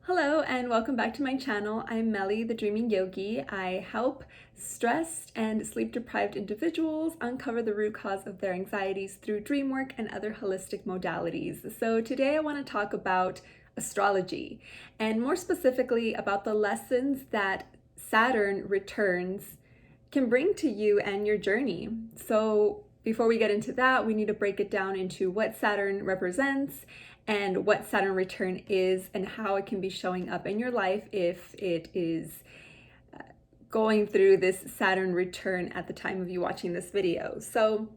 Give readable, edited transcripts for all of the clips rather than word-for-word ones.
Hello and welcome back to my channel. I'm Melly, the Dreaming Yogi. I help stressed and sleep-deprived individuals uncover the root cause of their anxieties through dream work and other holistic modalities. So today I want to talk about astrology, and more specifically about the lessons that Saturn returns can bring to you and your journey. So before we get into that, we need to break it down into what Saturn represents and what Saturn return is and how it can be showing up in your life if it is going through this Saturn return at the time of you watching this video. So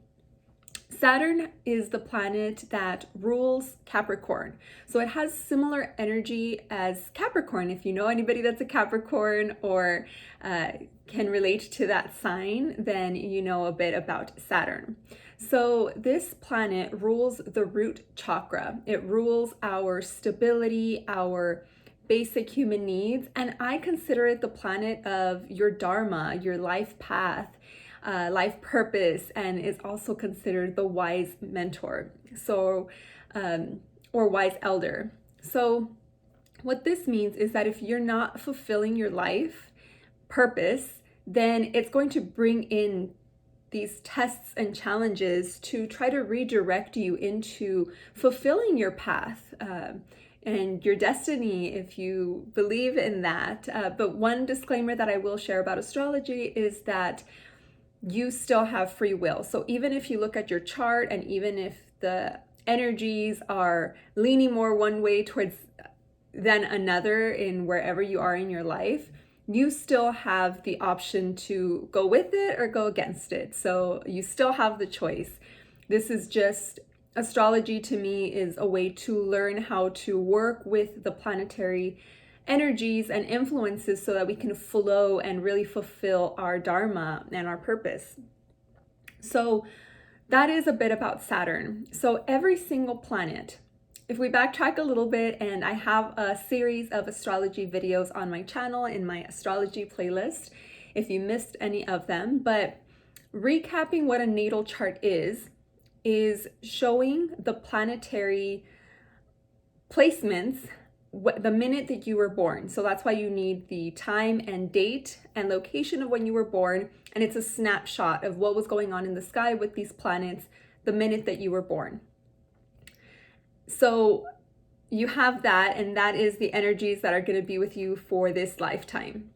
Saturn is the planet that rules Capricorn. So it has similar energy as Capricorn. If you know anybody that's a Capricorn or can relate to that sign, then you know a bit about Saturn. So this planet rules the root chakra. It rules our stability, our basic human needs, and I consider it the planet of your dharma, your life path, life purpose, and is also considered the wise mentor, so or wise elder. So what this means is that if you're not fulfilling your life purpose, then it's going to bring in these tests and challenges to try to redirect you into fulfilling your path and your destiny, if you believe in that. But one disclaimer that I will share about astrology is that you still have free will. So even if you look at your chart and even if the energies are leaning more one way towards than another in wherever you are in your life, you still have the option to go with it or go against it. So you still have the choice. This is just, astrology to me is a way to learn how to work with the planetary energies and influences so that we can flow and really fulfill our dharma and our purpose. So that is a bit about Saturn. So every single planet, if we backtrack a little bit, and I have a series of astrology videos on my channel in my astrology playlist if you missed any of them, but recapping what a natal chart is showing the planetary placements the minute that you were born. So that's why you need the time and date and location of when you were born, and it's a snapshot of what was going on in the sky with these planets the minute that you were born. So you have that, and that is the energies that are going to be with you for this lifetime.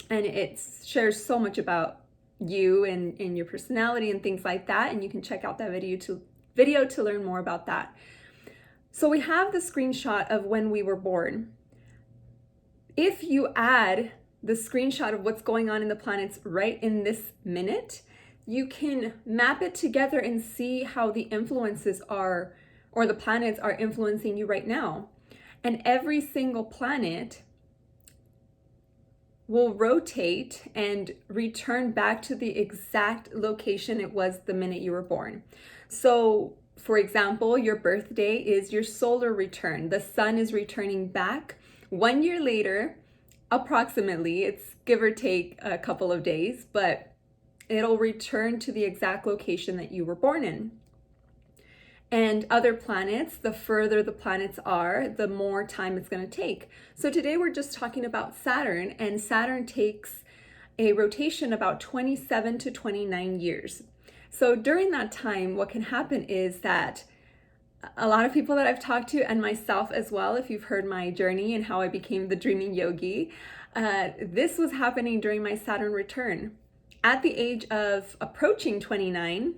And it shares so much about you and your personality and things like that, and you can check out that video to learn more about that. So we have the screenshot of when we were born. If you add the screenshot of what's going on in the planets right in this minute, you can map it together and see how the influences are, or the planets are influencing you right now. And every single planet will rotate and return back to the exact location it was the minute you were born. So for example, your birthday is your solar return. The sun is returning back 1 year later, approximately. It's give or take a couple of days, but it'll return to the exact location that you were born in. And other planets, the further the planets are, the more time it's going to take. So today we're just talking about Saturn, and Saturn takes a rotation about 27 to 29 years. So during that time, what can happen is that a lot of people that I've talked to, and myself as well, if you've heard my journey and how I became the Dreaming Yogi, this was happening during my Saturn return. At the age of approaching 29,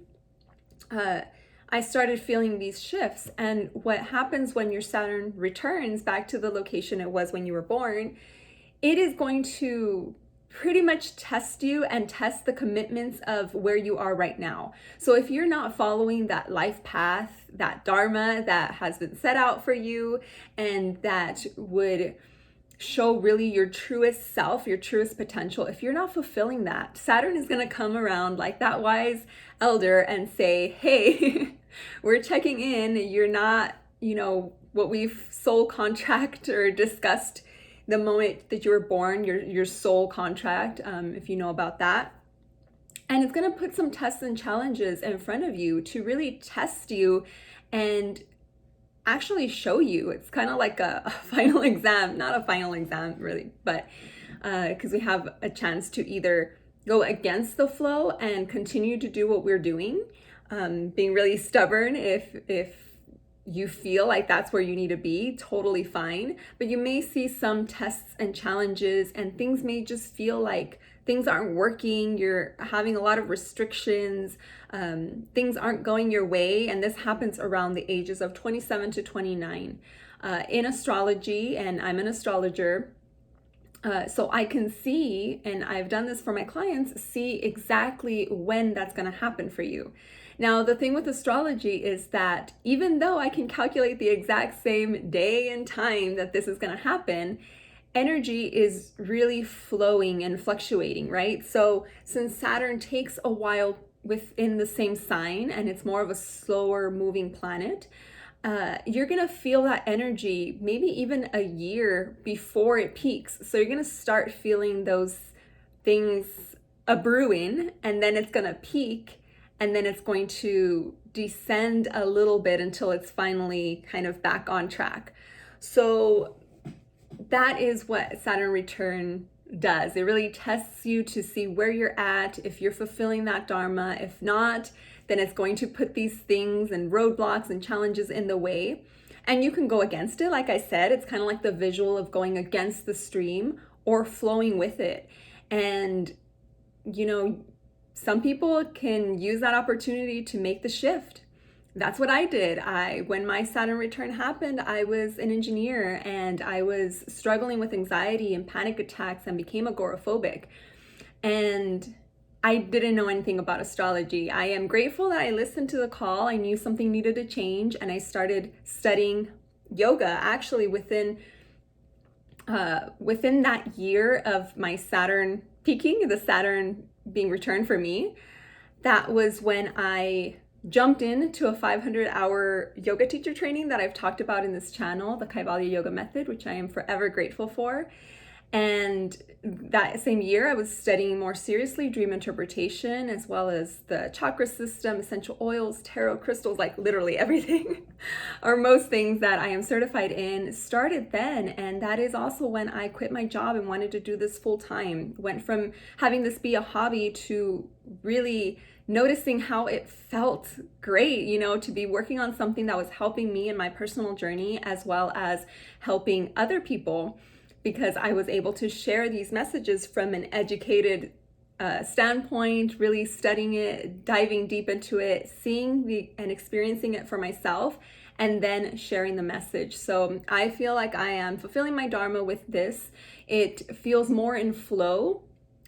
I started feeling these shifts. And what happens when your Saturn returns back to the location it was when you were born, it is going to pretty much test you and test the commitments of where you are right now. So if you're not following that life path, that dharma that has been set out for you, and that would show really your truest self, your truest potential, if you're not fulfilling that, Saturn is going to come around like that wise elder and say, hey, we're checking in. You're not, what we've soul contract or discussed the moment that you were born, your soul contract, if you know about that. And it's going to put some tests and challenges in front of you to really test you and actually show you. It's kind of like a final exam, not a final exam really, but because we have a chance to either go against the flow and continue to do what we're doing, being really stubborn if you feel like that's where you need to be, totally fine. But you may see some tests and challenges, and things may just feel like things aren't working, you're having a lot of restrictions, things aren't going your way. And this happens around the ages of 27 to 29. In astrology, and I'm an astrologer, so I can see, and I've done this for my clients, see exactly when that's going to happen for you. Now, the thing with astrology is that even though I can calculate the exact same day and time that this is going to happen, energy is really flowing and fluctuating, right? So since Saturn takes a while within the same sign and it's more of a slower moving planet, you're gonna feel that energy maybe even a year before it peaks. So you're gonna start feeling those things a brewing, and then it's gonna peak, and then it's going to descend a little bit until it's finally kind of back on track. So that is what Saturn return does. It really tests you to see where you're at, if you're fulfilling that dharma. If not, then it's going to put these things and roadblocks and challenges in the way. And you can go against it. Like I said, it's kind of like the visual of going against the stream or flowing with it. And, you know, some people can use that opportunity to make the shift. That's what I did. When my Saturn return happened, I was an engineer and I was struggling with anxiety and panic attacks and became agoraphobic. And I didn't know anything about astrology. I am grateful that I listened to the call. I knew something needed to change, and I started studying yoga actually within that year of my Saturn peaking, the Saturn being returned for me. That was when I jumped into a 500-hour yoga teacher training that I've talked about in this channel, the Kaivalya Yoga Method, which I am forever grateful for. And that same year, I was studying more seriously dream interpretation, as well as the chakra system, essential oils, tarot crystals, like literally everything, or most things that I am certified in, started then. And that is also when I quit my job and wanted to do this full time. Went from having this be a hobby to really noticing how it felt great, you know, to be working on something that was helping me in my personal journey, as well as helping other people, because I was able to share these messages from an educated standpoint, really studying it, diving deep into it, seeing and experiencing it for myself, and then sharing the message. So I feel like I am fulfilling my dharma with this. It feels more in flow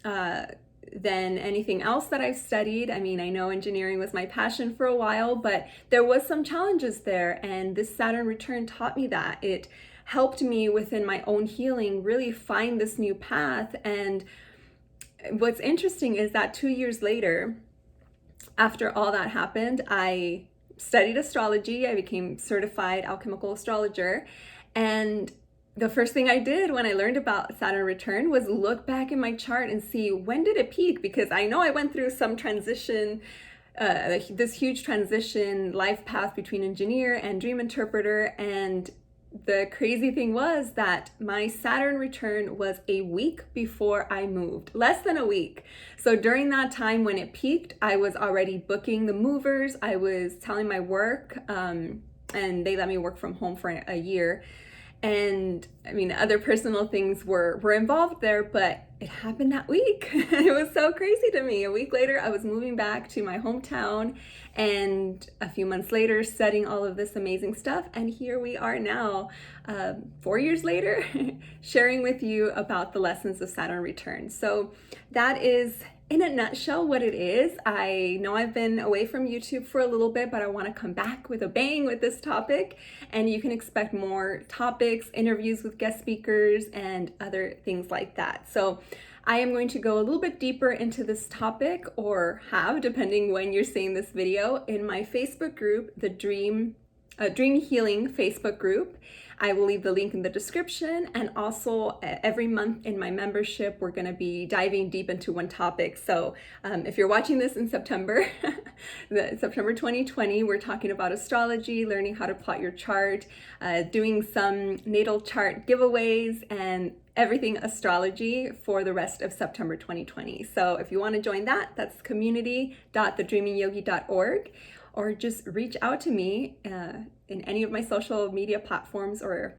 than anything else that I've studied. I mean, I know engineering was my passion for a while, but there was some challenges there, and this Saturn return taught me that. It helped me within my own healing really find this new path. And what's interesting is that 2 years later, after all that happened, I studied astrology. I became certified alchemical astrologer. And the first thing I did when I learned about Saturn return was look back in my chart and see, when did it peak? Because I know I went through some transition, this huge transition life path between engineer and dream interpreter. And the crazy thing was that my Saturn return was a week before I moved, less than a week. So during that time when it peaked, I was already booking the movers. I was telling my work, and they let me work from home for a year. And I mean, other personal things were involved there, but it happened that week. It was so crazy to me. A week later, I was moving back to my hometown, and a few months later, studying all of this amazing stuff. And here we are now, 4 years later, sharing with you about the lessons of Saturn return. So that is, in a nutshell, what it is. I know I've been away from YouTube for a little bit, but I want to come back with a bang with this topic, and you can expect more topics, interviews with guest speakers, and other things like that. So I am going to go a little bit deeper into this topic, or have, depending when you're seeing this video, in my Facebook group, the Dream Healing Facebook group. I will leave the link in the description. And also every month in my membership, we're going to be diving deep into one topic. So if you're watching this in September, September 2020, we're talking about astrology, learning how to plot your chart, doing some natal chart giveaways, and everything astrology for the rest of September 2020. So if you want to join that, that's community.thedreamingyogi.org, or just reach out to me in any of my social media platforms or